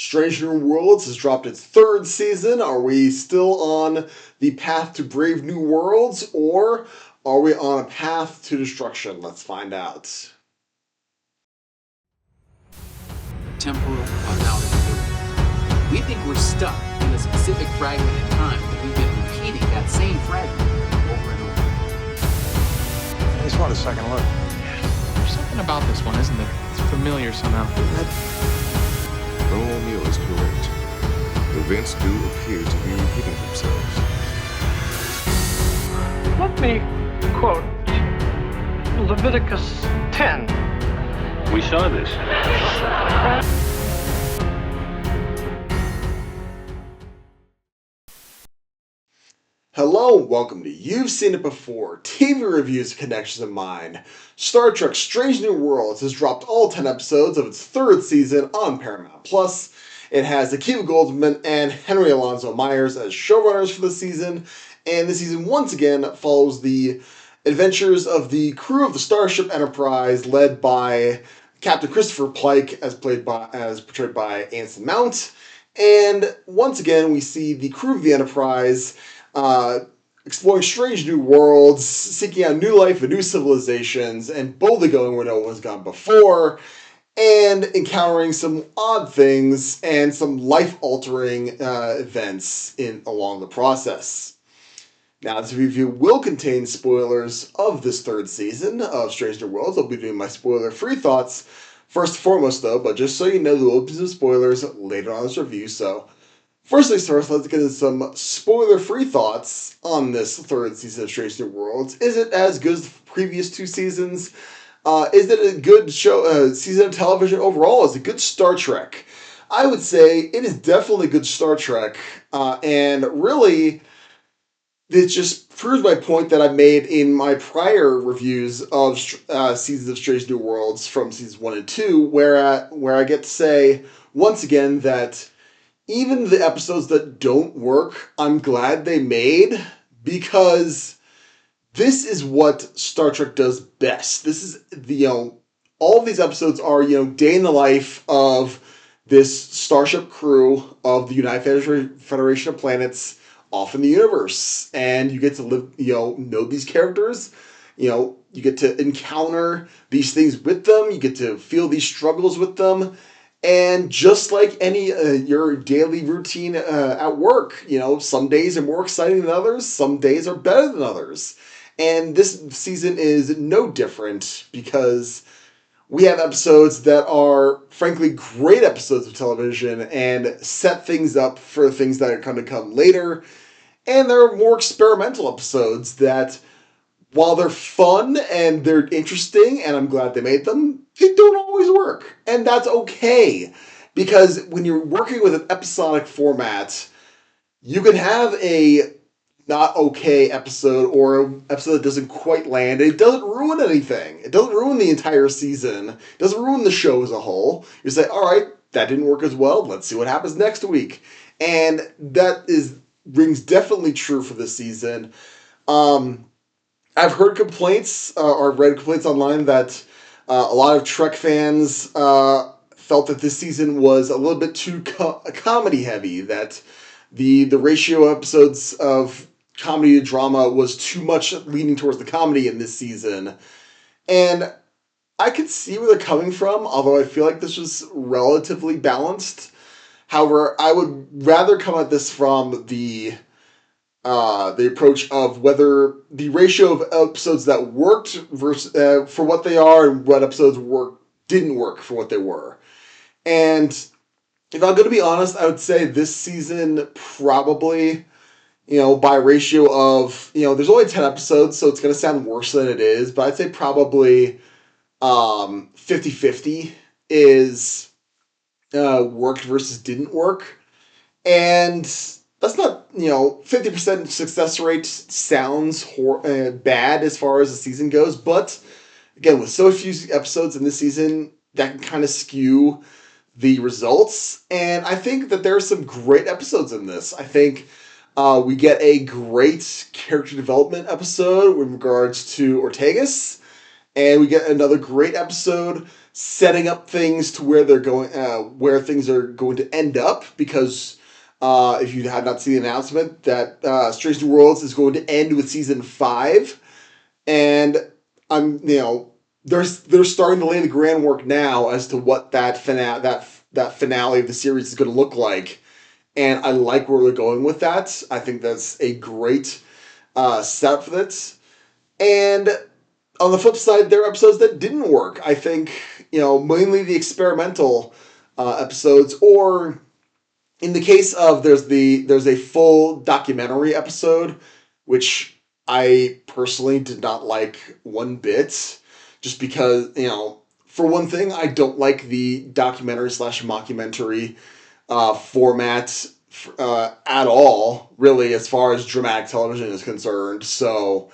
Strange New Worlds has dropped its third season. Are we still on the path to brave new worlds, or are we on a path to destruction? Let's find out. Temporal causality. We think we're stuck in a specific fragment in time, but we've been repeating that same fragment over and over. I just want a second look. There's something about this one, isn't there? It's familiar somehow. Colonel O'Neill is correct. Events do appear to be repeating themselves. Let me quote Leviticus 10. We saw this. Hello, welcome to You've Seen It Before, TV Reviews of Connections in Mind. Star Trek Strange New Worlds has dropped all 10 episodes of its third season on Paramount+. It has Akiva Goldsman and Henry Alonso Myers as showrunners for the season, and this season once again follows the adventures of the crew of the Starship Enterprise, led by Captain Christopher Pike, as portrayed by Anson Mount. And once again, we see the crew of the Enterprise exploring strange new worlds, seeking out new life and new civilizations, and boldly going where no one's gone before, and encountering some odd things and some life-altering events along the process. Now, this review will contain spoilers of this third season of Strange New Worlds. I'll be doing my spoiler-free thoughts first and foremost, though, but just so you know, there will be some spoilers later on in this review, so first things first, let's get into some spoiler-free thoughts on this third season of Strange New Worlds. Is it as good as the previous two seasons? Is it a good season of television overall? Is it good Star Trek? I would say it is definitely good Star Trek, and really, it just proves my point that I made in my prior reviews of seasons of Strange New Worlds from seasons 1 and 2, where I get to say, once again, that even the episodes that don't work, I'm glad they made, because this is what Star Trek does best. This is, all of these episodes are, day in the life of this Starship crew of the United Federation of Planets off in the universe. And you get to live, know these characters, you get to encounter these things with them, you get to feel these struggles with them. And just like any your daily routine at work, some days are more exciting than others, some days are better than others. And this season is no different, because we have episodes that are, frankly, great episodes of television and set things up for things that are going to come later. And there are more experimental episodes that, while they're fun and they're interesting, and I'm glad they made them, they don't always work. And that's okay. Because when you're working with an episodic format, you can have a not okay episode, or an episode that doesn't quite land. It doesn't ruin anything. It doesn't ruin the entire season. It doesn't ruin the show as a whole. You say, all right, that didn't work as well. Let's see what happens next week. And that rings definitely true for this season. I've heard complaints, or read complaints online, that a lot of Trek fans felt that this season was a little bit too comedy heavy, that the ratio of episodes of comedy to drama was too much leaning towards the comedy in this season. And I could see where they're coming from, although I feel like this was relatively balanced. However, I would rather come at this from the approach of whether the ratio of episodes that worked versus for what they are, and what episodes didn't work for what they were. And if I'm going to be honest, I would say this season probably, by ratio of, there's only 10 episodes, so it's going to sound worse than it is, but I'd say probably 50-50 is worked versus didn't work. And that's not, 50% success rate sounds bad as far as the season goes, but again, with so few episodes in this season, that can kind of skew the results. And I think that there are some great episodes in this. I think we get a great character development episode with regards to Ortegas, and we get another great episode setting up things to where they're going, where things are going to end up. Because if you had not seen the announcement, that Strange New Worlds is going to end with season 5, and they're starting to lay the groundwork now as to what that finale of the series is going to look like, and I like where they're going with that. I think that's a great setup for this. And on the flip side, there are episodes that didn't work. I think, mainly the experimental episodes, or in the case of there's a full documentary episode, which I personally did not like one bit, just because, for one thing, I don't like the documentary / mockumentary format at all, really, as far as dramatic television is concerned. So,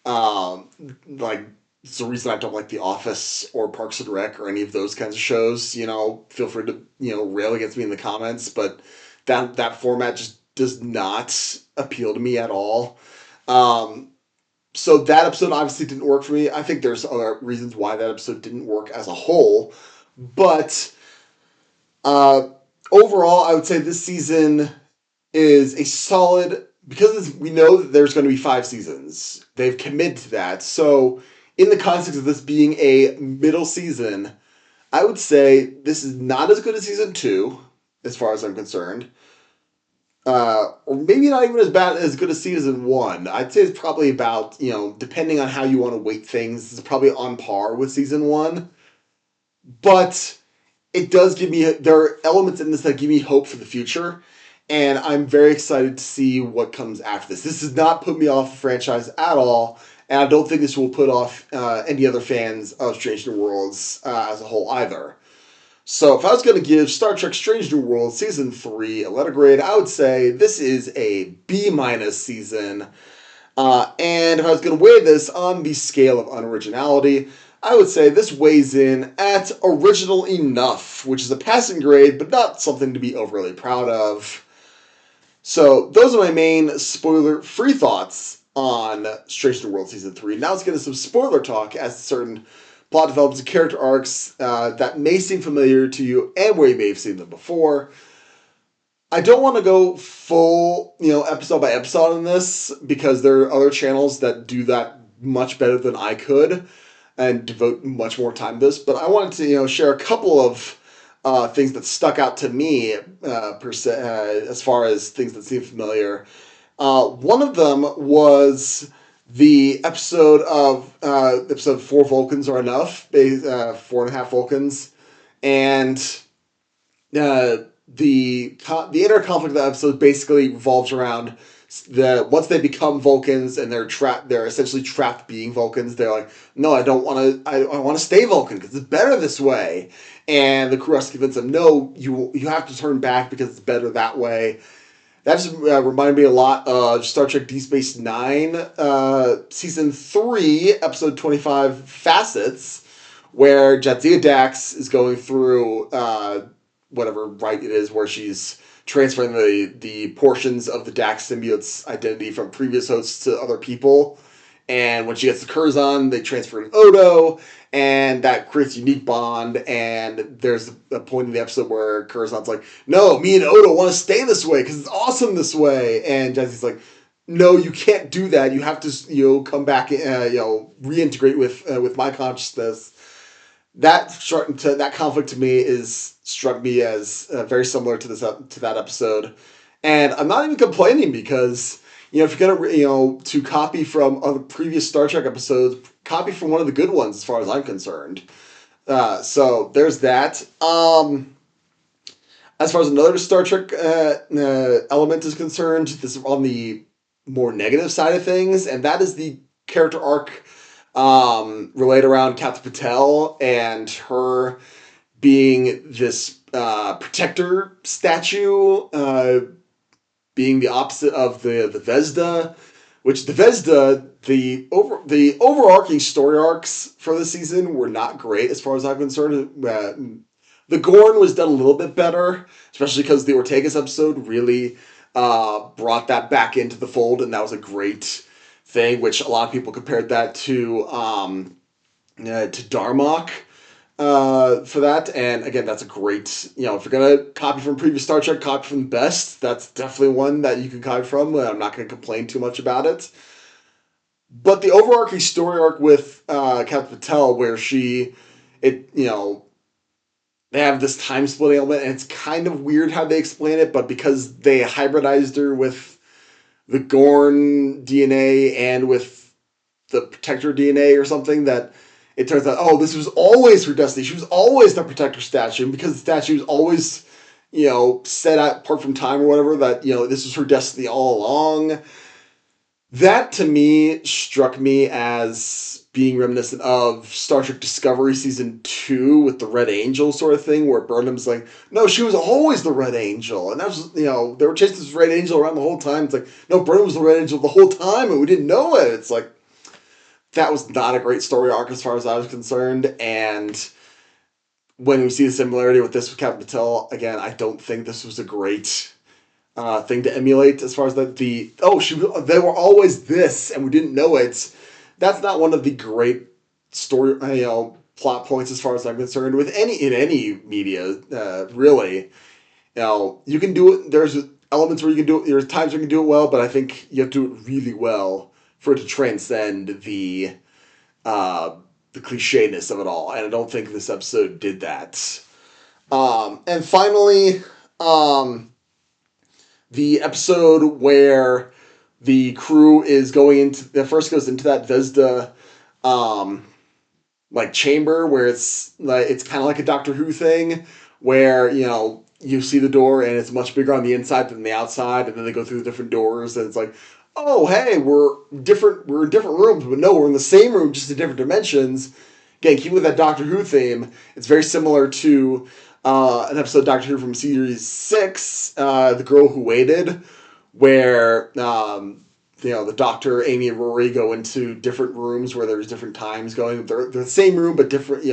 like, it's the reason I don't like The Office or Parks and Rec or any of those kinds of shows. Feel free to, rail against me in the comments, but that format just does not appeal to me at all. So that episode obviously didn't work for me. I think there's other reasons why that episode didn't work as a whole, but overall, I would say this season is a solid, because we know that there's going to be 5 seasons. They've committed to that. So, in the context of this being a middle season, I would say this is not as good as season 2, as far as I'm concerned. Or maybe not even as good as season 1. I'd say it's probably about, depending on how you want to weight things, it's probably on par with season 1. But it does there are elements in this that give me hope for the future, and I'm very excited to see what comes after this. This does not put me off the franchise at all, and I don't think this will put off any other fans of Strange New Worlds as a whole either. So if I was going to give Star Trek Strange New Worlds Season 3 a letter grade, I would say this is a B- season. And if I was going to weigh this on the scale of unoriginality, I would say this weighs in at original enough, which is a passing grade, but not something to be overly proud of. So those are my main spoiler-free thoughts on Strange New Worlds Season 3. Now let's get into some spoiler talk as to certain plot developments and character arcs that may seem familiar to you and where you may have seen them before. I don't want to go full, episode by episode on this, because there are other channels that do that much better than I could and devote much more time to this. But I wanted to, share a couple of things that stuck out to me as far as things that seem familiar. One of them was the episode of episode 4 Vulcans Are Enough, 4.5 Vulcans, and the inner conflict of the episode basically revolves around once they become Vulcans and they're essentially trapped being Vulcans. They're like, no, I don't want to. I want to stay Vulcan because it's better this way. And the crew has to convince them, no, you have to turn back because it's better that way. That just reminded me a lot of Star Trek Deep Space Nine, Season 3, Episode 25, Facets, where Jadzia Dax is going through whatever rite it is, where she's transferring the portions of the Dax symbiote's identity from previous hosts to other people. And when she gets to Curzon, they transfer to Odo, and that creates a unique bond. And there's a point in the episode where Curzon's like, no, me and Odo want to stay this way because it's awesome this way. And Jesse's like, no, you can't do that. You have to, come back, reintegrate with my consciousness. That conflict to me struck me as very similar to that episode. And I'm not even complaining because, if you're going to copy from other previous Star Trek episodes, copy from one of the good ones as far as I'm concerned. So there's that. As far as another Star Trek element is concerned, this is on the more negative side of things, and that is the character arc related around Captain Patel and her being this protector statue, being the opposite of the Vesda, which the Vesda, the overarching story arcs for the season were not great as far as I'm concerned. The Gorn was done a little bit better, especially because the Ortegas episode really brought that back into the fold, and that was a great thing, which a lot of people compared that to to Darmok for that. And again, that's a great, if you're going to copy from previous Star Trek, copy from the best. That's definitely one that you can copy from. I'm not going to complain too much about it. But the overarching story arc with Captain Patel, where they have this time splitting element, and it's kind of weird how they explain it, but because they hybridized her with the Gorn DNA and with the Protector DNA or something, that it turns out, oh, this was always her destiny. She was always the Protector statue, and because the statue was always, set apart from time or whatever, that, this was her destiny all along. That, to me, struck me as being reminiscent of Star Trek Discovery Season 2 with the Red Angel sort of thing, where Burnham's like, no, she was always the Red Angel. And that was, they were chasing this Red Angel around the whole time. It's like, no, Burnham was the Red Angel the whole time, and we didn't know it. It's like, that was not a great story arc as far as I was concerned. And when we see the similarity with this with Captain Patel, again, I don't think this was a great thing to emulate as far as they were always this and we didn't know it. That's not one of the great story plot points as far as I'm concerned with any media really. You can do it. There's elements where you can do it. There's times where you can do it well, but I think you have to do it really well for it to transcend the clichéness of it all. And I don't think this episode did that. And finally, the episode where the crew is first goes into that Vesda, chamber where it's kind of like a Doctor Who thing, where, you see the door and it's much bigger on the inside than the outside, and then they go through the different doors and it's like, oh, hey, we're in different rooms, but no, we're in the same room, just in different dimensions. Again, keeping with that Doctor Who theme, it's very similar to an episode of Doctor Who from Series 6, The Girl Who Waited, where, the Doctor, Amy, and Rory go into different rooms where there's different times going. They're the same room, but different,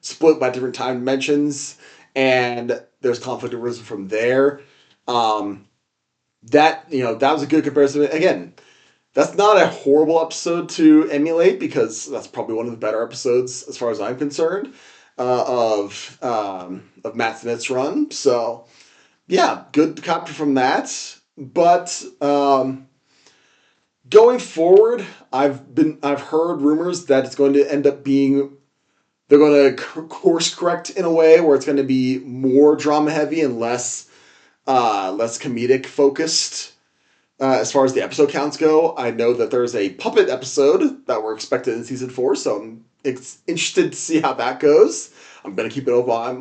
split by different time dimensions, and there's conflict arisen from there. That was a good comparison. Again, that's not a horrible episode to emulate, because that's probably one of the better episodes, as far as I'm concerned, of Matt Smith's run. So, yeah, good copy from that. But going forward, I've heard rumors that it's going to end up being, they're going to course correct in a way where it's going to be more drama heavy and less comedic focused. As far as the episode counts go, I know that there's a puppet episode that we're expected in season 4, so I'm interested to see how that goes. I'm going to keep an open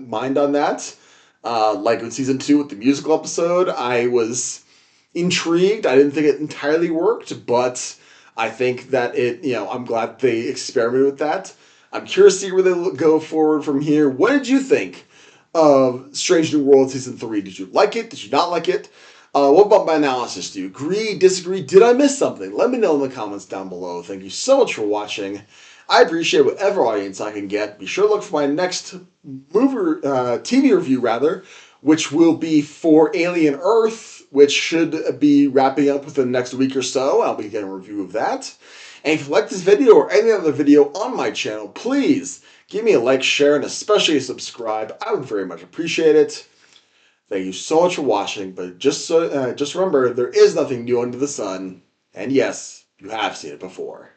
mind on that. Like with season 2 with the musical episode, I was intrigued. I didn't think it entirely worked, but I think that I'm glad they experimented with that. I'm curious to see where they go forward from here. What did you think of Strange New World Season 3? Did you like it? Did you not like it? What about my analysis? Do you agree, disagree? Did I miss something? Let me know in the comments down below. Thank you so much for watching. I appreciate whatever audience I can get. Be sure to look for my next TV review, which will be for Alien Earth, which should be wrapping up within the next week or so. I'll be getting a review of that. And if you like this video or any other video on my channel, please give me a like, share, and especially a subscribe. I would very much appreciate it. Thank you so much for watching, but just remember, there is nothing new under the sun, and yes, you have seen it before.